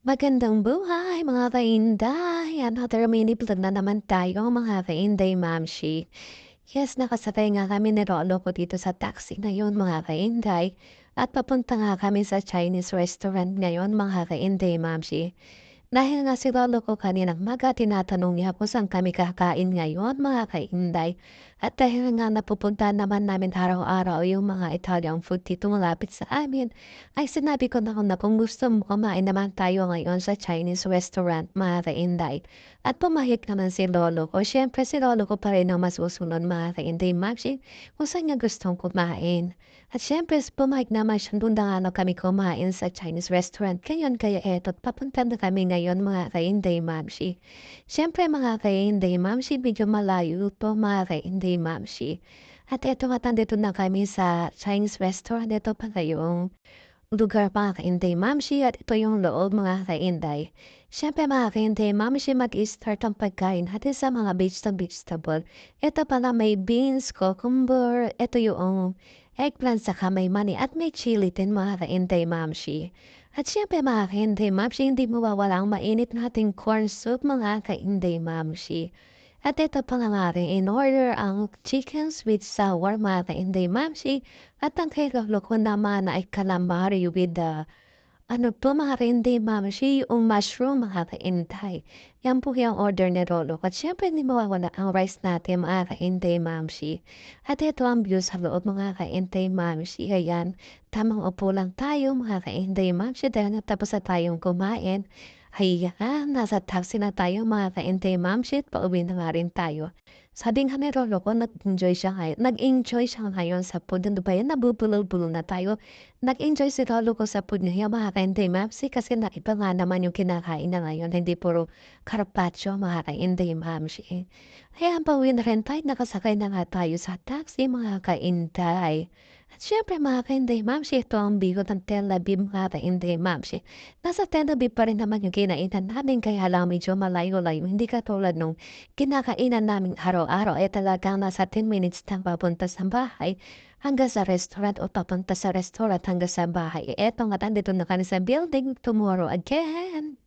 Magandang buhay mga ka-Inday! Another mini vlog na naman tayo mga ka-Inday Mamshi. Yes, nakasakay nga kami ni lolo ko dito sa taxi ngayon mga ka-Inday. At papunta nga kami sa Chinese restaurant ngayon mga ka-Inday Mamshi. Dahil nga si lolo ko kaninang umaga tinatanong niya kung saan kami kakain ngayon mga ka-Inday. At dahil nga napupuntahan naman namin araw-araw yung mga Italian food dito malapit sa amin, ay sinabi ko na kung gusto mo kumain naman tayo ngayon sa Chinese restaurant mga ka-Inday. At pumayag naman si lolo ko. Siyempre si lolo ko pa rin ang masusunod mga ka-Inday Maxi kung saan niya gustong kumain. At siyempre pumayag naman siya doon na nga kami kumain sa Chinese restaurant. Ngayon kaya eto't papunta na kami ngayon mga ka-Inday Mamshi. Siyempre mga ka-Inday Mamshi, medyo malayo to mga ka-Inday Mamshi. At eto nga nandito na kami sa Chinese restaurant. Ito pa yung lugar mga ka-Inday Mamshi at ito yung loob mga ka-Inday. Siyempre mga ka-Inday Mamshi, mag-start ang pagkain hati sa mga vegetable. Ito pala may beans, cucumber, ito yung eggplant saka may mani at may chili din mga ka-Inday Mamshi. At siyempre mga ka-Inday Mamshi, hindi mawawala ang mainit nating corn soup mga ka-Inday Mamshi. At ito pa nga rin in-order ang chicken sweet sour mga ka-Inday Mamshi at ang kay lolo ko naman ay calamari with the ano po mga ka-Inday Mamshi, yung mushroom mga ka-Inday. Yan po yung order ni lolo ko at siyempre hindi mawawala ang rice natin mga ka-Inday Mamshi. At ito ang view sa loob mga ka-Inday Mamshi. Ayan, tamang upo lang tayo mga ka-Inday Mamshi dahil natapos na tayong kumain. Ayan, nasa taxi na tayo mga ka-Inday Mamshi at pauwi na nga rin tayo. Sabi nga ni lolo ko nag-enjoy siya ngayon sa food. Ano ba yan, nabubulol-bulol na tayo. Nag-enjoy si lolo ko sa food niya mga ka-Inday Mamshi kasi naiba nga naman yung kinakain na ngayon. Hindi puro carpaccio mga ka-Inday Mamshi. Ayan, pauwi na rin tayo. Nakasakay na nga tayo sa taxi mga ka-Inday. At syempre mga ka-Inday Mamshi, ito ang bigot ng Tel Aviv mga ka-Inday Mamshi. Nasa Tel Aviv pa rin naman yung kinainan namin kaya lang medyo malayo-layo. Hindi katulad nung kinakainan namin araw-araw ay talagang nasa 10 minutes lang papunta sa bahay hanggang sa restaurant o papunta sa restaurant hanggang sa bahay. Eto nga, nandito na kami sa building tomorrow again.